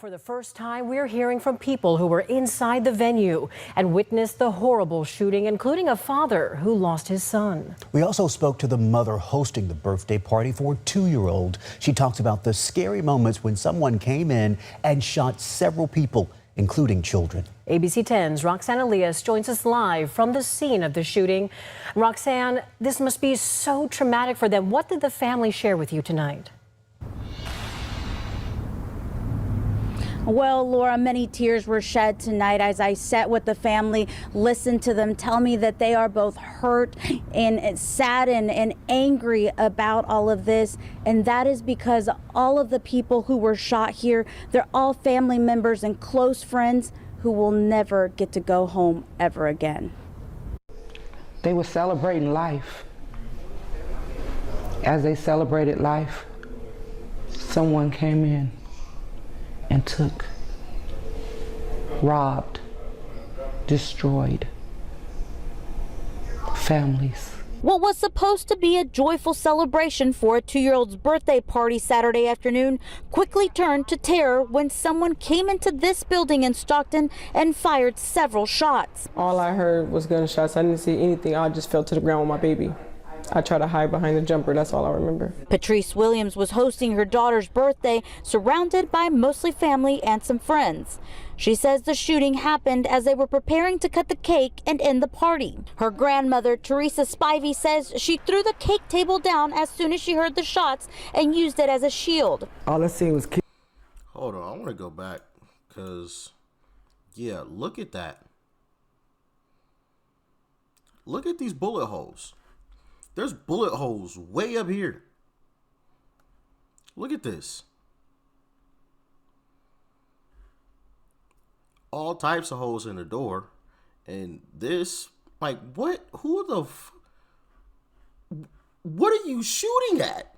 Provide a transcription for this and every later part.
For the first time, we're hearing from people who were inside the venue and witnessed the horrible shooting, including a father who lost his son. We also spoke to the mother hosting the birthday party for a 2-year-old. She talks about the scary moments when someone came in and shot several people, including children. ABC 10's Roxanne Elias joins us live from the scene of the shooting. Roxanne, this must be so traumatic for them. What did the family share with you tonight? Well, Laura, many tears were shed tonight as I sat with the family, listened to them tell me that they are both hurt and saddened and angry about all of this. And that is because all of the people who were shot here, they're all family members and close friends who will never get to go home ever again. They were celebrating life. As they celebrated life, someone came in and took, robbed, destroyed families. What was supposed to be a joyful celebration for a 2-year-old's birthday party Saturday afternoon quickly turned to terror when someone came into this building in Stockton and fired several shots. All I heard was gunshots. I didn't see anything. I just fell to the ground with my baby. I tried to hide behind the jumper. That's all I remember. Patrice Williams was hosting her daughter's birthday, surrounded by mostly family and some friends. She says the shooting happened as they were preparing to cut the cake and end the party. Her grandmother, Teresa Spivey, says she threw the cake table down as soon as she heard the shots and used it as a shield. All I seen was kids. Hold on, I want to go back because, yeah, look at that. Look at these bullet holes. There's bullet holes way up here. Look at this. All types of holes in the door. And this, like, what? Who the what are you shooting at?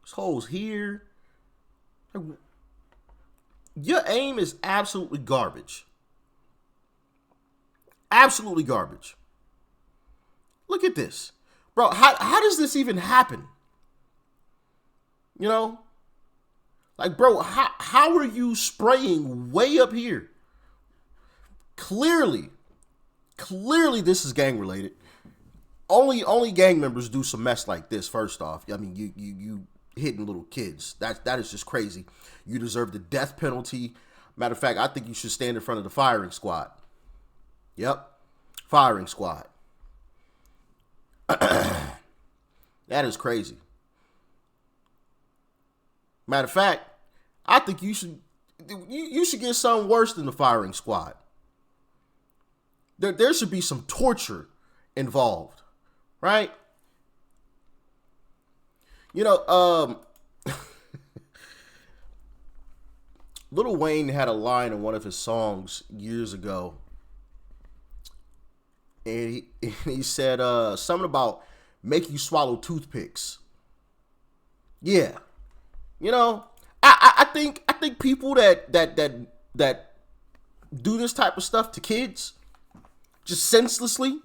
There's holes here. Like, your aim is absolutely garbage. Absolutely garbage. Look at this. Bro, how does this even happen? You know? Like, bro, how are you spraying way up here? Clearly this is gang related. Only gang members do some mess like this, first off. I mean, you hitting little kids. That is just crazy. You deserve the death penalty. Matter of fact, I think you should stand in front of the firing squad. Yep. Firing squad. That is crazy. Matter of fact, I think you should get something worse than the firing squad. There should be some torture involved, right? You know, Lil Wayne had a line in one of his songs years ago. And he said something about make you swallow toothpicks. Yeah, you know, I think people that do this type of stuff to kids just senselessly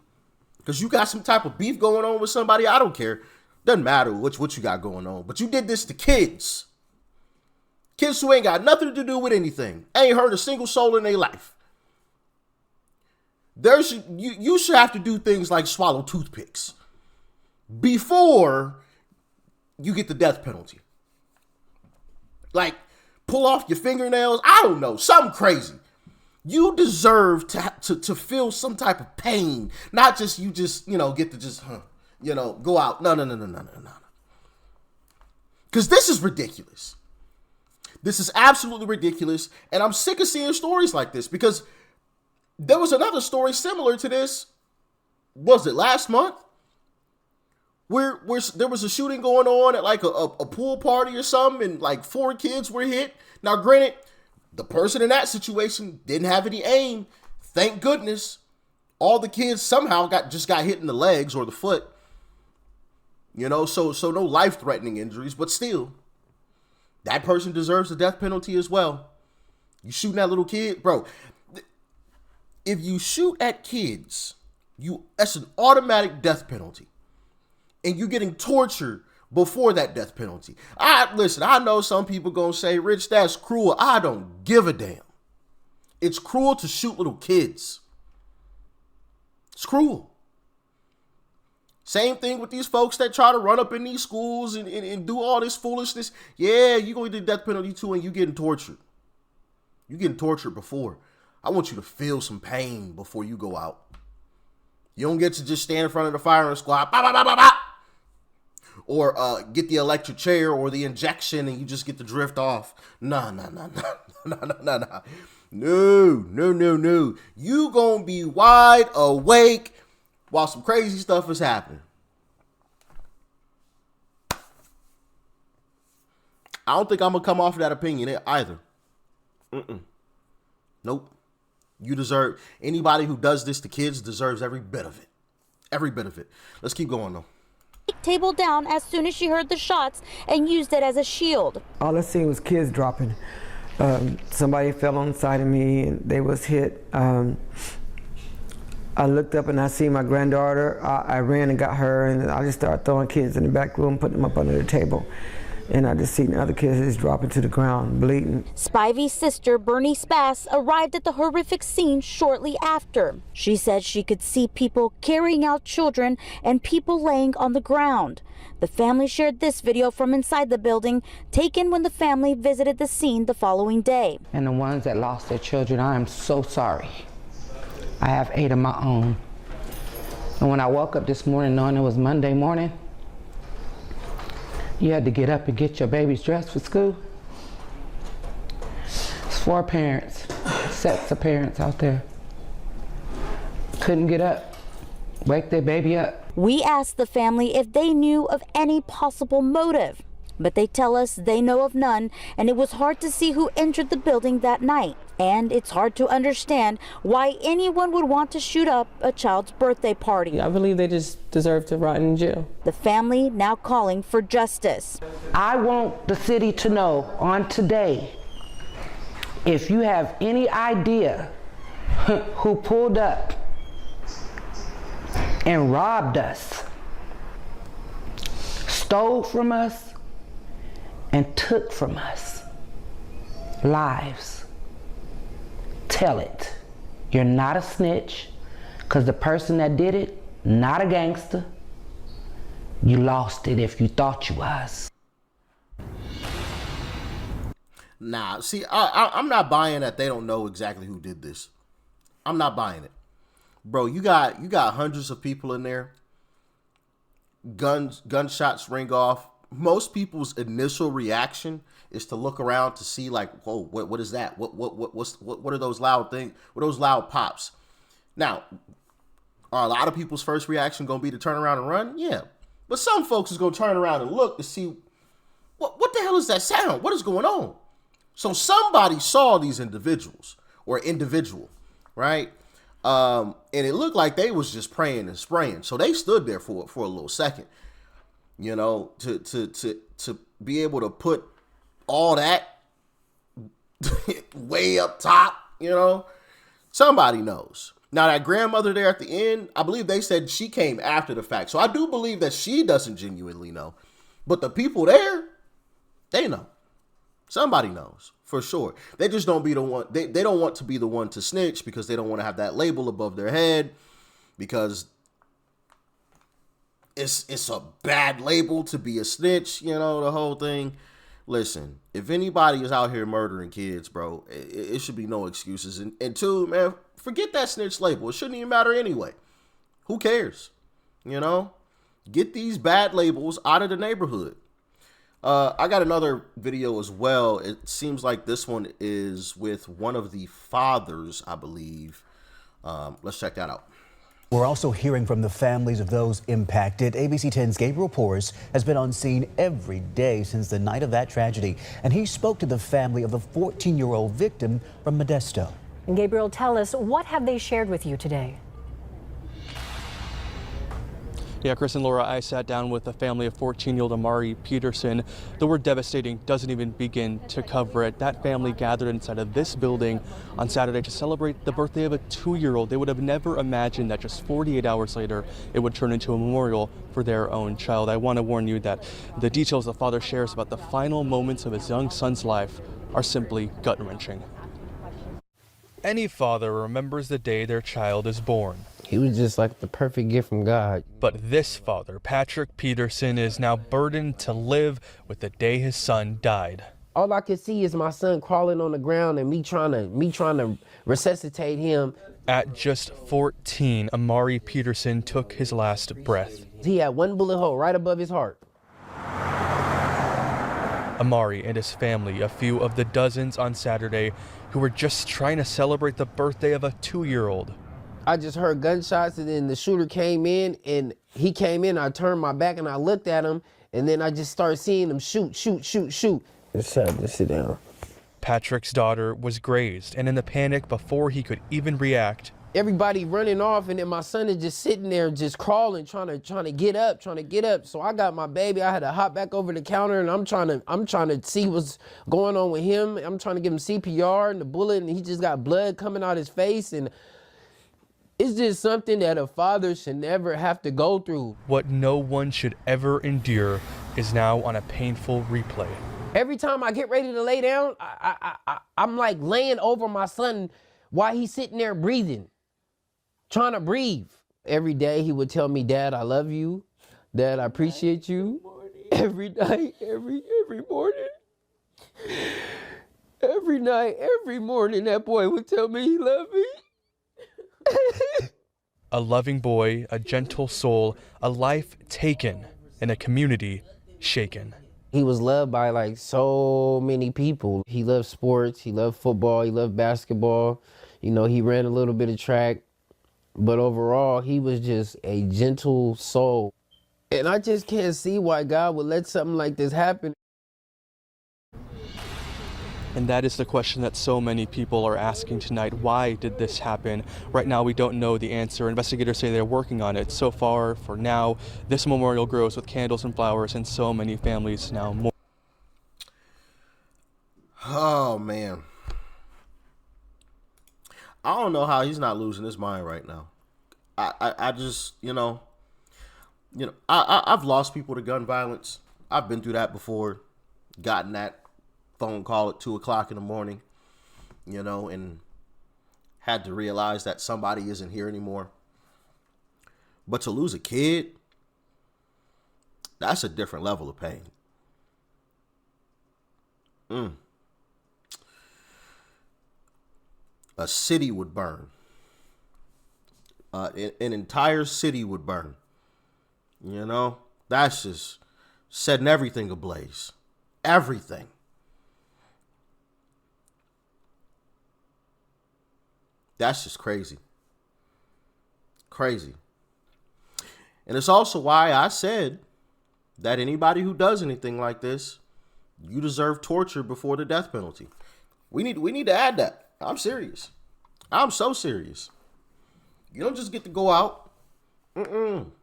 because you got some type of beef going on with somebody. I don't care, doesn't matter what you got going on, but you did this to kids. Kids who ain't got nothing to do with anything, ain't hurt a single soul in their life. You should have to do things like swallow toothpicks before you get the death penalty. Like, pull off your fingernails. I don't know, something crazy. You deserve to feel some type of pain, not just get to just go out. No. Because this is ridiculous. This is absolutely ridiculous, and I'm sick of seeing stories like this because there was another story similar to this, was it last month? Where there was a shooting going on at like a pool party or something, and like 4 kids were hit. Now, granted, the person in that situation didn't have any aim. Thank goodness. All the kids somehow got hit in the legs or the foot. You know, so no life-threatening injuries, but still, that person deserves the death penalty as well. You shooting that little kid, bro. If you shoot at kids, that's an automatic death penalty. And you're getting tortured before that death penalty. Listen, I know some people gonna say, Rich, that's cruel. I don't give a damn. It's cruel to shoot little kids. It's cruel. Same thing with these folks that try to run up in these schools and do all this foolishness. Yeah, you're going to get the death penalty too, and you're getting tortured. You're getting tortured before. I want you to feel some pain before you go out. You don't get to just stand in front of the firing squad, bah, bah, bah, bah, bah, or get the electric chair or the injection and you just get to drift off. Nah. No. You gonna be wide awake while some crazy stuff is happening. I don't think I'm gonna come off of that opinion either. Nope. You deserve, anybody who does this to kids deserves every bit of it. Every bit of it. Let's keep going though. Table down as soon as she heard the shots and used it as a shield. All I seen was kids dropping. Somebody fell on the side of me and they was hit. I looked up and I see my granddaughter. I ran and got her, and I just started throwing kids in the back room, putting them up under the table. And I just seen the other kids just dropping to the ground, bleeding. Spivey's sister, Bernice Bass, arrived at the horrific scene shortly after. She said she could see people carrying out children and people laying on the ground. The family shared this video from inside the building, taken when the family visited the scene the following day. And the ones that lost their children, I am so sorry. I have 8 of my own. And when I woke up this morning knowing it was Monday morning, you had to get up and get your babies dressed for school. It's 4 parents, sets of parents out there. Couldn't get up, wake their baby up. We asked the family if they knew of any possible motive, but they tell us they know of none, and it was hard to see who entered the building that night. And it's hard to understand why anyone would want to shoot up a child's birthday party. I believe they just deserve to rot in jail. The family now calling for justice. I want the city to know on today, if you have any idea who pulled up and robbed us, stole from us, and took from us lives, tell it. You're not a snitch, because the person that did it, not a gangster. You lost it if you thought you was. Nah, see, I'm not buying that they don't know exactly who did this. I'm not buying it. Bro, you got hundreds of people in there. Gunshots ring off. Most people's initial reaction is to look around to see, like, whoa, what is that? What are those loud things? What are those loud pops? Now, are a lot of people's first reaction gonna be to turn around and run? Yeah. But some folks is gonna turn around and look to see what the hell is that sound? What is going on? So somebody saw these individuals or individual, right? And it looked like they was just praying and spraying. So they stood there for a little second, you know, to be able to put all that way up top, you know. Somebody knows. Now that grandmother there at the end, I believe they said she came after the fact. So I do believe that she doesn't genuinely know. But the people there, they know. Somebody knows for sure. They just don't be the one. They don't want to be the one to snitch because they don't want to have that label above their head, because it's a bad label to be a snitch, you know, the whole thing. Listen, if anybody is out here murdering kids, bro, it should be no excuses. And two, man, forget that snitch label. It shouldn't even matter anyway. Who cares? You know, get these bad labels out of the neighborhood. I got another video as well. It seems like this one is with one of the fathers, I believe. Let's check that out. We're also hearing from the families of those impacted. ABC 10's Gabriel Porras has been on scene every day since the night of that tragedy, and he spoke to the family of the 14-year-old victim from Modesto. And Gabriel, tell us, what have they shared with you today? Yeah, Chris and Laura, I sat down with the family of 14-year-old Amari Peterson. The word devastating doesn't even begin to cover it. That family gathered inside of this building on Saturday to celebrate the birthday of a 2-year-old. They would have never imagined that just 48 hours later, it would turn into a memorial for their own child. I want to warn you that the details the father shares about the final moments of his young son's life are simply gut-wrenching. Any father remembers the day their child is born. He was just like the perfect gift from God. But this father, Patrick Peterson, is now burdened to live with the day his son died. All I could see is my son crawling on the ground and me trying to resuscitate him. At just 14, Amari Peterson took his last breath. He had one bullet hole right above his heart. Amari and his family, a few of the dozens on Saturday who were just trying to celebrate the birthday of a 2-year-old. I just heard gunshots and then the shooter came in and he came in. I turned my back and I looked at him and then I just started seeing him shoot. Just sit down. Patrick's daughter was grazed, and in the panic before he could even react, everybody running off and then my son is just sitting there just crawling, trying to get up. So I got my baby. I had to hop back over the counter and I'm trying to see what's going on with him. I'm trying to give him CPR and the bullet and he just got blood coming out his face, and it's just something that a father should never have to go through. What no one should ever endure is now on a painful replay. Every time I get ready to lay down, I'm like laying over my son while he's sitting there breathing, trying to breathe. Every day he would tell me, "Dad, I love you. Dad, I appreciate you." Every night, every morning. Every night, every morning, that boy would tell me he loved me. A loving boy, a gentle soul, a life taken, and a community shaken. He was loved by like so many people. He loved sports, he loved football, he loved basketball. You know, he ran a little bit of track, but overall, he was just a gentle soul. And I just can't see why God would let something like this happen. And that is the question that so many people are asking tonight. Why did this happen? Right now, we don't know the answer. Investigators say they're working on it. So far, for now, this memorial grows with candles and flowers, and so many families now mourn. Oh, man. I don't know how he's not losing his mind right now. I just, I've lost people to gun violence. I've been through that before, gotten that phone call at 2:00 in the morning, and had to realize that somebody isn't here anymore. But to lose a kid, that's a different level of pain. A city would burn. An entire city would burn. That's just setting everything ablaze. Everything. That's just crazy. Crazy. And it's also why I said that anybody who does anything like this, you deserve torture before the death penalty. We need to add that. I'm serious. I'm so serious. You don't just get to go out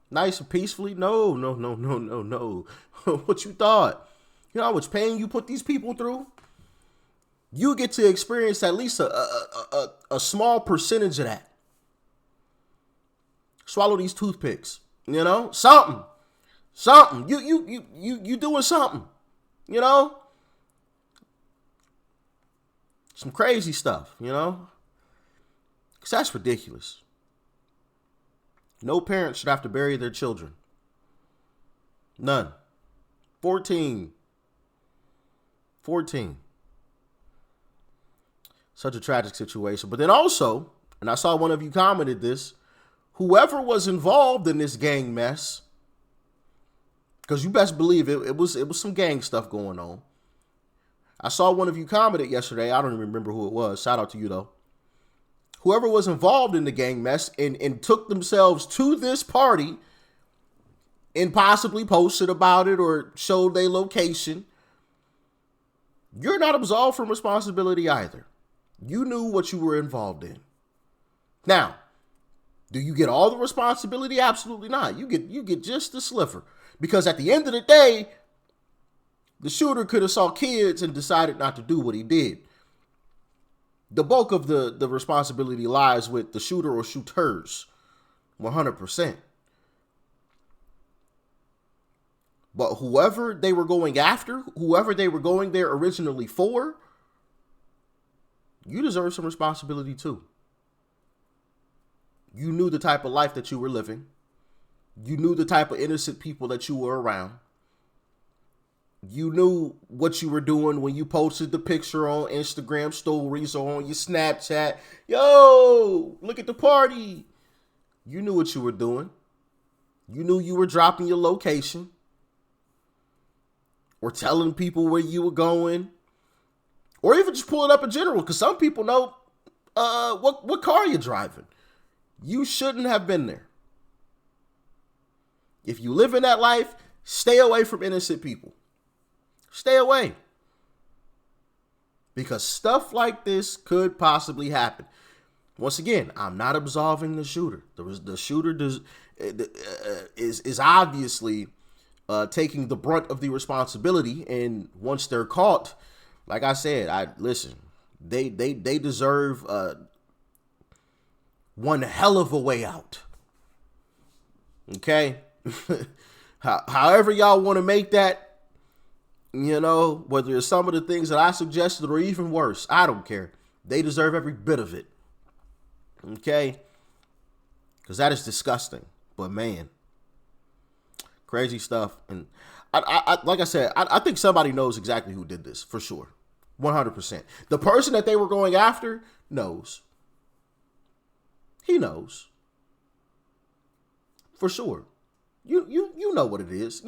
nice and peacefully. No. What you thought? You know how much pain you put these people through? You get to experience at least a small percentage of that. Swallow these toothpicks, something. You doing something, some crazy stuff, because that's ridiculous. No parent should have to bury their children. None. 14. Such a tragic situation. But then also, and I saw one of you commented this, whoever was involved in this gang mess, because you best believe it was some gang stuff going on. I saw one of you commented yesterday. I don't even remember who it was. Shout out to you, though. Whoever was involved in the gang mess and took themselves to this party and possibly posted about it or showed their location, you're not absolved from responsibility either. You knew what you were involved in. Now, Do you get all the responsibility? Absolutely not. You get just the sliver. Because at the end of the day, the shooter could have saw kids and decided not to do what he did. The bulk of the responsibility lies with the shooter or shooters, 100%. But whoever they were going after, whoever they were going there originally for, you deserve some responsibility too. You knew the type of life that you were living. You knew the type of innocent people that you were around. You knew what you were doing when you posted the picture on Instagram stories or on your Snapchat. Yo, look at the party. You knew what you were doing. You knew you were dropping your location or telling people where you were going, or even just pulling up in general, because some people know what car you're driving. You shouldn't have been there. If you live in that life, stay away from innocent people. Stay away. Because stuff like this could possibly happen. Once again, I'm not absolving the shooter. The shooter is obviously taking the brunt of the responsibility, and once they're caught, like I said, they deserve one hell of a way out. Okay? However y'all want to make that, whether it's some of the things that I suggested or even worse, I don't care. They deserve every bit of it. Okay? Because that is disgusting. But man, crazy stuff. And I like I said, I think somebody knows exactly who did this for sure. 100%. The person that they were going after knows. He knows. For sure. You know what it is,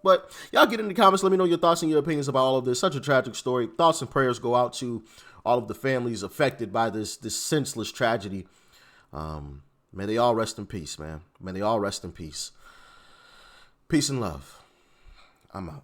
but y'all get in the comments. Let me know your thoughts and your opinions about all of this. Such a tragic story. Thoughts and prayers go out to all of the families affected by this senseless tragedy. May they all rest in peace, man. May they all rest in peace. Peace and love. I'm out.